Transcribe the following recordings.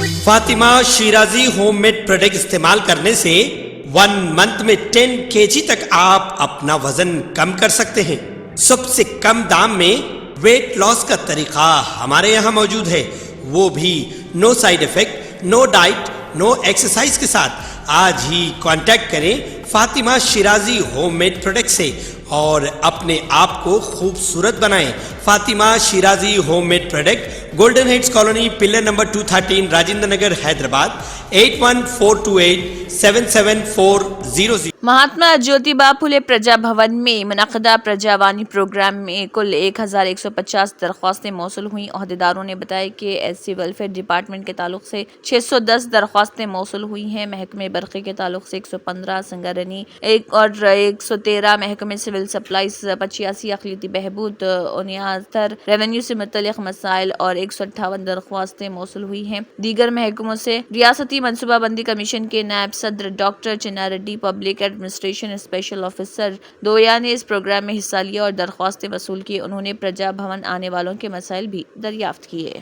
Fatima Shirazi homemade product استعمال کرنے سے 1 منتھ میں 10 kg تک آپ اپنا وزن کم کر سکتے ہیں۔ سب سے کم دام میں ویٹ لاس کا طریقہ ہمارے یہاں موجود ہے، وہ بھی no side effect, no diet, no exercise کے ساتھ۔ آج ہی کانٹیکٹ کریں Fatima Shirazi homemade product سے اور اپنے آپ کو خوبصورت بنائیں۔ Fatima Shirazi homemade product, golden heights colony, pillar number 213، Rajendra Nagar, Hyderabad, 8142877400۔ Mahatma Jyotiba Phule Praja Bhavan میں منعقدہ پرجا وانی پروگرام میں کل 1150 درخواستیں موصول ہوئیں۔ عہدیداروں نے بتایا کہ ایس سی ویلفیئر ڈپارٹمنٹ کے تعلق سے 610 درخواستیں موصول ہوئی ہیں، محکمہ برقی کے تعلق سے 115، سنگرانی اور 113، محکمہ سول سپلائز 85، اقلیتی بہبود 69، ریونیو سے متعلق مسائل اور 158 درخواستیں موصول ہوئی ہیں۔ دیگر محکموں سے ریاستی منصوبہ بندی کمیشن کے نائب صدر doctor Chinnareddy, public administration special officer Divya نے اس پروگرام میں حصہ لیا اور درخواستیں وصول کی۔ انہوں نے پرجا بھون آنے والوں کے مسائل بھی دریافت کیے۔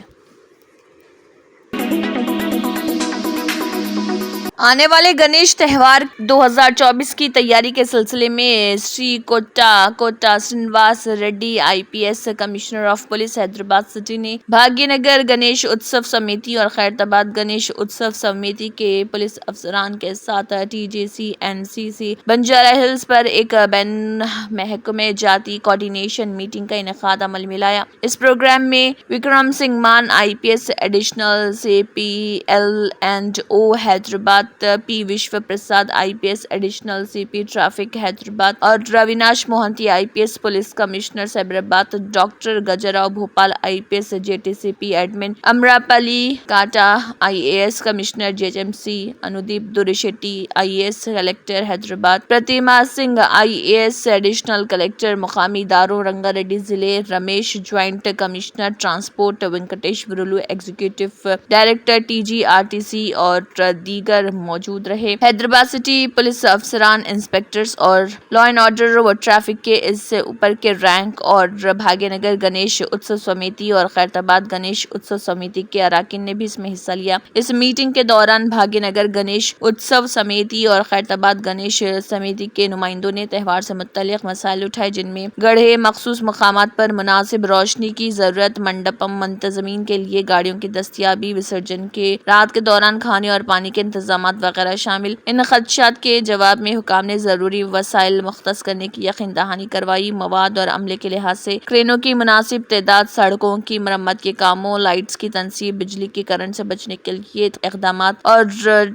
آنے والے گنیش تہوار 2024 کی تیاری کے سلسلے میں Sri Kota Srinivas Reddy I P S commissioner of police Hyderabad city نے بھاگیہ نگر گنیش اتسو سمیتی اور خیرتآباد گنیش اتسو سمیتی کے پولیس افسران کے ساتھ ٹی جے سی این سی سی بنجارہ ہلز پر ایک بین محکمہ جاتی کوآرڈینیشن میٹنگ کا انعقاد عمل میں لایا۔ اس پروگرام میں Vikram Singh Mann I P S additional C P L and O Hyderabad, P Vishwa Prasad I P S additional C P traffic Hyderabad اور Avinash Mohanty I P S police commissioner Cyberabad, doctor Gajarao Bhupal I P S J T C P admin, Amrapali Kata I A S commissioner G H M C, Anudeep Durishetty I A S collector Hyderabad, Pratima Singh I A S additional collector مقامی اداروں، رنگا ریڈی ضلع، Ramesh joint commissioner transport, Venkatesh Varlu executive director T G R T C اور دیگر موجود رہے۔ Hyderabad city police افسران، inspectors اور law and order و ٹریفک کے اس سے اوپر کے رینک اور بھاگیہ نگر گنیش اتسو سمیتی اور خیرتآباد گنیش اتسو سمیتی کے اراکین نے بھی اس میں حصہ لیا۔ اس میٹنگ کے دوران بھاگیہ نگر گنیش اتسو سمیتی اور خیرتآباد گنیش سمیتی کے نمائندوں نے تہوار سے متعلق مسائل اٹھائے، جن میں گڑھے، مخصوص مقامات پر مناسب روشنی کی ضرورت، منڈپم منتظمین کے لیے گاڑیوں کی دستیابی، وسرجن کے رات کے دوران کھانے اور پانی کے انتظامات وغیرہ شامل۔ ان خدشات کے جواب میں حکام نے ضروری وسائل مختص کرنے کی یقین دہانی کروائی۔ مواد اور عملے کے لحاظ سے کرینوں کی مناسب تعداد، سڑکوں کی مرمت کے کاموں، لائٹس کی تنصیب، بجلی کی کرنٹ سے بچنے کے لیے اقدامات اور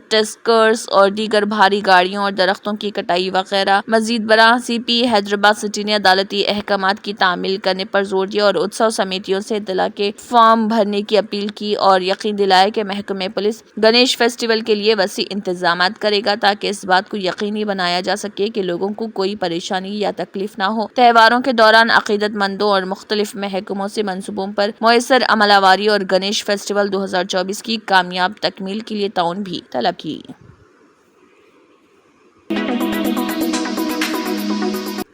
ٹسکرز اور دیگر بھاری گاڑیوں اور درختوں کی کٹائی وغیرہ۔ مزید برآں سی پی حیدرآباد سٹی نے عدالتی احکامات کی تعمیل کرنے پر زور دیا اور اتسو سمیتیوں سے اطلاع کے فارم بھرنے کی اپیل کی اور یقین دلایا کہ محکمہ پولیس گنیش فیسٹیول کے لیے وسیع انتظامات کرے گا تاکہ اس بات کو یقینی بنایا جا سکے کہ لوگوں کو کوئی پریشانی یا تکلیف نہ ہو۔ تہواروں کے دوران عقیدت مندوں اور مختلف محکموں سے منصوبوں پر مؤثر عمل آوری اور گنیش فیسٹیول 2024 کی کامیاب تکمیل کے لیے تعاون بھی طلب کی۔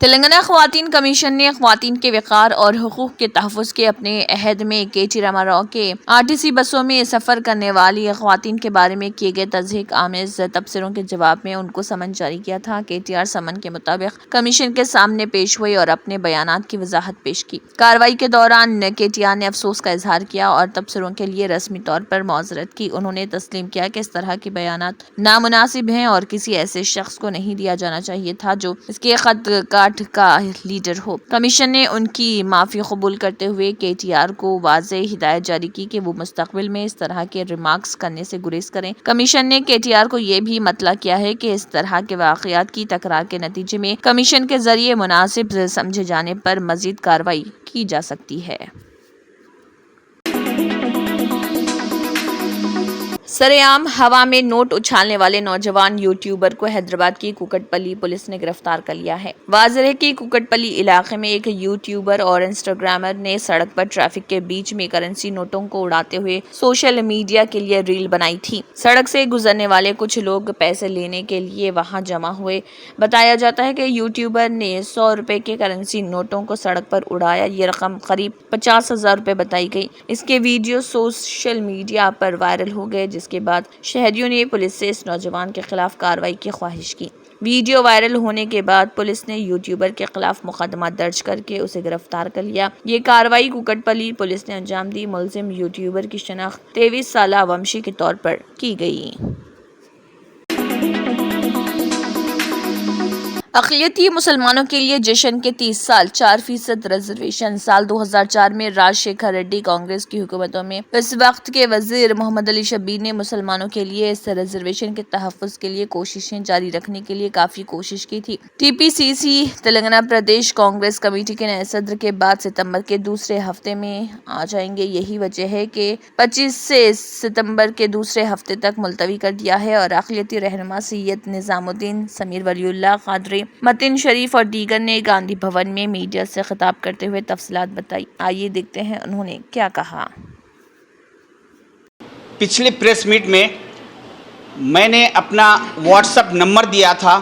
تلنگانہ خواتین کمیشن نے خواتین کے وقار اور حقوق کے تحفظ کے اپنے عہد میں کے ٹی راما کے آر ٹی سی بسوں میں سفر کرنے والی خواتین کے بارے میں کیے گئے تضحیک آمیز تبصروں کے جواب میں ان کو سمن جاری کیا تھا۔ کے ٹی آر سمن کے مطابق کمیشن کے سامنے پیش ہوئی اور اپنے بیانات کی وضاحت پیش کی۔ کارروائی کے دوران کے ٹی آر نے افسوس کا اظہار کیا اور تبصروں کے لیے رسمی طور پر معذرت کی۔ انہوں نے تسلیم کیا کہ اس طرح کے بیانات نامناسب ہیں اور کسی ایسے شخص کو نہیں دیا جانا چاہیے تھا جو اس کے خط کاٹ کا لیڈر ہو۔ کمیشن نے ان کی معافی قبول کرتے ہوئے کے ٹی آر کو واضح ہدایت جاری کی کہ وہ مستقبل میں اس طرح کے ریمارکس کرنے سے گریز کریں۔ کمیشن نے کے ٹی آر کو یہ بھی مطلع کیا ہے کہ اس طرح کے واقعات کی تکرار کے نتیجے میں کمیشن کے ذریعے مناسب سمجھے جانے پر مزید کارروائی کی جا سکتی ہے۔ سرعام ہوا میں نوٹ اچھالنے والے نوجوان یوٹیوبر کو حیدرآباد کی کوکٹ پلی پولیس نے گرفتار کر لیا ہے۔ واضح ہے کہ کوکٹ پلی علاقے میں ایک یوٹیوبر اور انسٹاگرامر نے سڑک پر ٹریفک کے بیچ میں کرنسی نوٹوں کو اڑاتے ہوئے سوشل میڈیا کے لیے ریل بنائی تھی۔ سڑک سے گزرنے والے کچھ لوگ پیسے لینے کے لیے وہاں جمع ہوئے۔ بتایا جاتا ہے کہ یوٹیوبر نے 100 روپے کے کرنسی نوٹوں کو سڑک پر اڑایا۔ یہ رقم قریب 50,000 روپے بتائی گئی۔ اس کے ویڈیو سوشل میڈیا پر وائرل ہو گئے، جس کے بعد شہریوں نے پولیس سے اس نوجوان کے خلاف کارروائی کی خواہش کی۔ ویڈیو وائرل ہونے کے بعد پولیس نے یوٹیوبر کے خلاف مقدمہ درج کر کے اسے گرفتار کر لیا۔ یہ کارروائی کوکٹپلی پولیس نے انجام دی۔ ملزم یوٹیوبر کی شناخت 23 سالہ ومشی کے طور پر کی گئی۔ اقلیتی مسلمانوں کے لیے جشن کے 30 سال 4% ریزرویشن۔ سال 2004 میں راج شیکھر ریڈی کانگریس کی حکومتوں میں اس وقت کے وزیر محمد علی شبیر نے مسلمانوں کے لیے اس ریزرویشن کے تحفظ کے لیے کوششیں جاری رکھنے کے لیے کافی کوشش کی تھی۔ ٹی پی سی سی تلنگانہ پردیش کانگریس کمیٹی کے نئے صدر کے بعد ستمبر کے دوسرے ہفتے میں آ جائیں گے۔ یہی وجہ ہے کہ 25 سے ستمبر کے دوسرے ہفتے تک ملتوی کر دیا ہے اور اقلیتی رہنما سید نظام الدین، سمیر ولی اللہ قادری، متین شریف اور دیگر نے گاندھی بھون میں میڈیا سے خطاب کرتے ہوئے تفصیلات بتائی۔ آئیے دیکھتے ہیں انہوں نے کیا کہا۔ پچھلے پریس میٹ میں نے اپنا واٹس ایپ نمبر دیا تھا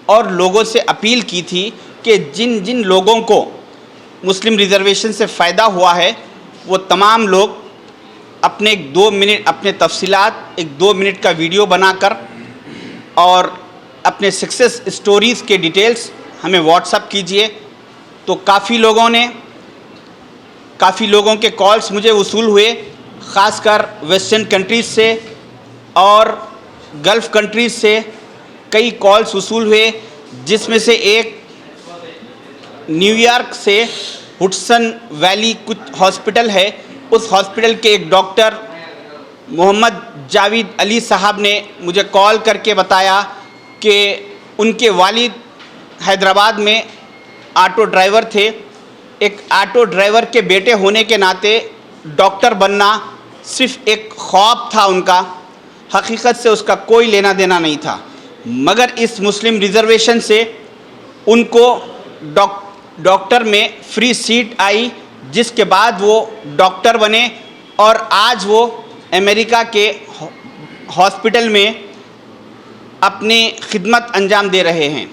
اور لوگوں سے اپیل کی تھی کہ جن جن لوگوں کو مسلم ریزرویشن سے فائدہ ہوا ہے وہ تمام لوگ اپنے 2 منٹ اپنے تفصیلات 2 منٹ کا ویڈیو بنا کر اور اپنے سکسیس اسٹوریز کے ڈیٹیلز ہمیں واٹس ایپ کیجئے۔ تو کافی لوگوں کے کالز مجھے وصول ہوئے، خاص کر ویسٹرن کنٹریز سے اور گلف کنٹریز سے کئی کالز وصول ہوئے، جس میں سے ایک نیو یارک سے ہڈسن ویلی کچھ ہاسپٹل ہے، اس ہاسپٹل کے ایک ڈاکٹر محمد جاوید علی صاحب نے مجھے کال کر کے بتایا کہ ان کے والد حیدرآباد میں آٹو ڈرائیور تھے۔ ایک آٹو ڈرائیور کے بیٹے ہونے کے ناطے ڈاکٹر بننا صرف ایک خواب تھا ان کا، حقیقت سے اس کا کوئی لینا دینا نہیں تھا، مگر اس مسلم ریزرویشن سے ان کو ڈاکٹر میں فری سیٹ آئی، جس کے بعد وہ ڈاکٹر بنے اور آج وہ امریکہ کے ہاسپٹل میں اپنی خدمت انجام دے رہے ہیں۔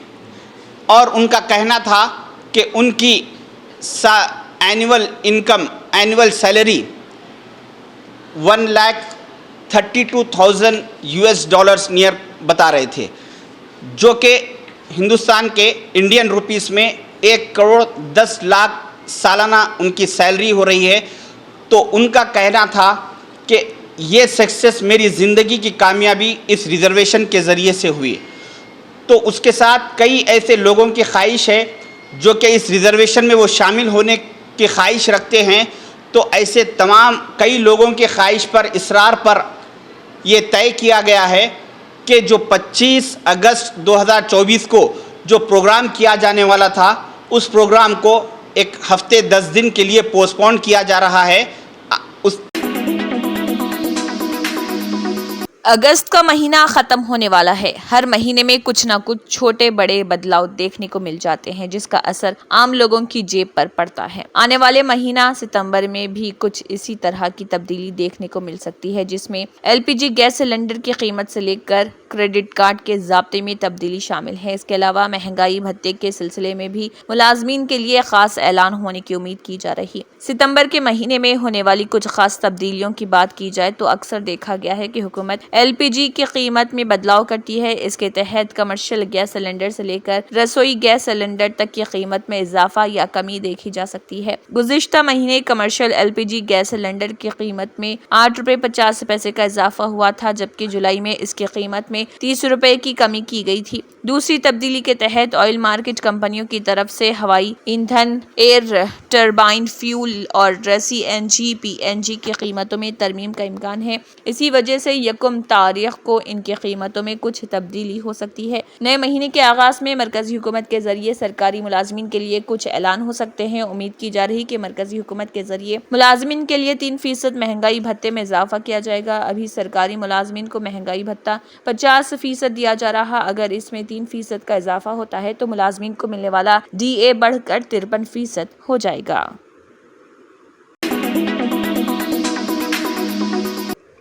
اور ان کا کہنا تھا کہ ان کی اینول سیلری $1,32,000 نیئر بتا رہے تھے، جو کہ ہندوستان کے انڈین روپیز میں 1,10,00,000 سالانہ ان کی سیلری ہو رہی ہے۔ تو ان کا کہنا تھا کہ یہ سکسیس میری زندگی کی کامیابی اس ریزرویشن کے ذریعے سے ہوئی۔ تو اس کے ساتھ کئی ایسے لوگوں کی خواہش ہے جو کہ اس ریزرویشن میں وہ شامل ہونے کی خواہش رکھتے ہیں۔ تو ایسے تمام کئی لوگوں کی خواہش پر اصرار پر یہ طے کیا گیا ہے کہ جو 25 اگست 2024 کو جو پروگرام کیا جانے والا تھا، اس پروگرام کو ایک ہفتے 10 دن کے لیے پوسٹ پون کیا جا رہا ہے۔ اگست کا مہینہ ختم ہونے والا ہے۔ ہر مہینے میں کچھ نہ کچھ چھوٹے بڑے بدلاؤ دیکھنے کو مل جاتے ہیں، جس کا اثر عام لوگوں کی جیب پر پڑتا ہے۔ آنے والے مہینہ ستمبر میں بھی کچھ اسی طرح کی تبدیلی دیکھنے کو مل سکتی ہے، جس میں LPG گیس سلنڈر کی قیمت سے لے کر کریڈٹ کارڈ کے ضابطے میں تبدیلی شامل ہے۔ اس کے علاوہ مہنگائی بھتے کے سلسلے میں بھی ملازمین کے لیے خاص اعلان ہونے کی امید کی جا رہی ہے۔ ستمبر کے مہینے میں ہونے والی کچھ خاص تبدیلیوں کی بات کی جائے تو اکثر دیکھا گیا ہے کہ حکومت LPG کی قیمت میں بدلاؤ کرتی ہے۔ اس کے تحت کمرشل گیس سلنڈر سے لے کر رسوئی گیس سلنڈر تک کی قیمت میں اضافہ یا کمی دیکھی جا سکتی ہے۔ گزشتہ مہینے کمرشل LPG گیس سلنڈر کی قیمت میں ₹8.50 کا اضافہ ہوا تھا، جبکہ جولائی میں اس کی قیمت میں ₹30 کی کمی کی گئی تھی۔ دوسری تبدیلی کے تحت آئل مارکیٹ کمپنیوں کی طرف سے ہوائی ایندھن، ایئر ٹربائن فیول اور CNG PNG کی قیمتوں میں ترمیم کا امکان ہے۔ اسی وجہ سے 1 تاریخ کو ان کی قیمتوں میں کچھ تبدیلی ہو سکتی ہے۔ نئے مہینے کے آغاز میں مرکزی حکومت کے ذریعے سرکاری ملازمین کے لیے کچھ اعلان ہو سکتے ہیں۔ امید کی جا رہی کہ مرکزی حکومت کے ذریعے ملازمین کے لیے 3% مہنگائی بھتے میں اضافہ کیا جائے گا۔ ابھی سرکاری ملازمین کو مہنگائی بھتہ 50% دیا جا رہا، اگر اس میں 3% کا اضافہ ہوتا ہے تو ملازمین کو ملنے والا DA بڑھ کر 53% ہو جائے گا۔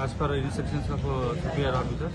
As per instructions of superior officers,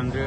100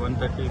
130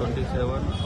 27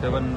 7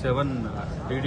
7 DD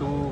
2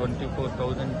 24,000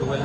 12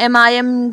MIM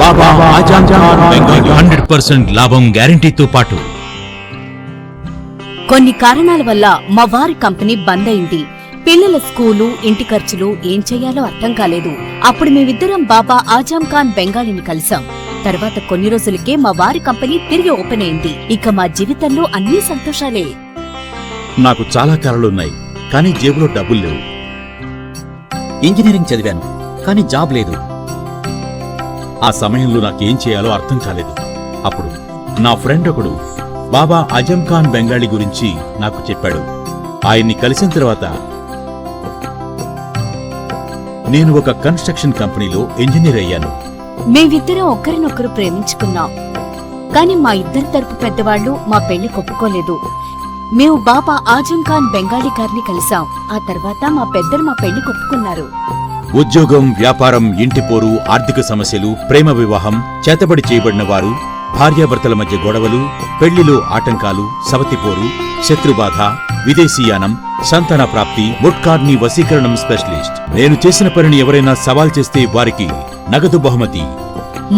బాబా ఆజాం ఖాన్ బెంగాలీ 100% లాభం గ్యారెంటీతో పాటు కొన్ని కారణాల వల్ల మా వారి కంపెనీ బంద్ అయింది. పిల్లల స్కూలు, ఇంటి ఖర్చులు ఏం చెయ్యాలో అర్థం కాలేదు. అప్పుడు మేమిద్దరం బాబా ఆజాం ఖాన్ బెంగాలీని కలిసాం. తర్వాత కొన్ని రోజులకే మా వారి కంపెనీ తిరిగి ఓపెన్ అయింది. ఇక మా జీవితంలో అన్ని సంతోషాలే. నాకు చాలా కలలున్నాయి, కానీ జేబులో డబ్బులు లేవు. ఇంజనీరింగ్ చదివాను, కానీ జాబ్ లేదు. ఆ సమయంలో నాకేం చేయాలో అర్థం కాలేదు. అప్పుడు నా ఫ్రెండ్ ఒకడు బాబా ఆజం ఖాన్ బెంగాలీ గురించి నాకు చెప్పాడు. ఆయన్ని కలిసిన తర్వాత నేను ఒక కన్స్ట్రక్షన్ కంపెనీలో ఇంజనీర్ అయ్యాను. మేమిద్దరం ఒకరినొకరు ప్రేమించుకున్నాం, కాని మా ఇద్దరి తరపు పెద్దవాళ్లు మా పెళ్లి ఒప్పుకోలేదు. మేము బాబా ఆజం ఖాన్ బెంగాలీ గారిని కలిసాం. ఆ తర్వాత మా పెద్దలు మా పెళ్లి ఒప్పుకున్నారు. ఉద్యోగం, వ్యాపారం, ఇంటి పోరు, ఆర్థిక సమస్యలు, ప్రేమ వివాహం, చేతబడి చేయబడిన వారు, భార్యాభర్తల మధ్య గొడవలు, పెళ్లిలో ఆటంకాలు, సవతిపోరు, శత్రుబాధ, విదేశీయానం, సంతాన ప్రాప్తి, ముట్కార్ని వశీకరణం స్పెషలిస్ట్. నేను చేసిన పనిని ఎవరైనా సవాల్ చేస్తే వారికి నగదు బహుమతి.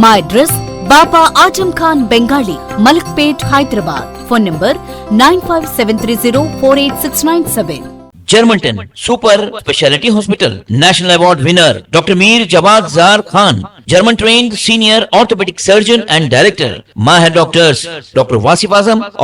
మా address Baba Azam Khan Bengali, Malakpet, Hyderabad. Phone number 9573048697. Germantown Super Speciality Hospital, National Award winner Dr. Mir Jawad Zar Khan, German trained senior orthopedic surgeon and director. Mahir doctors Dr. Wasif Azam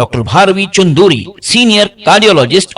Dr. Bharvi Chunduri, senior cardiologist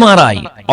MRI,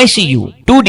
ICU, 2D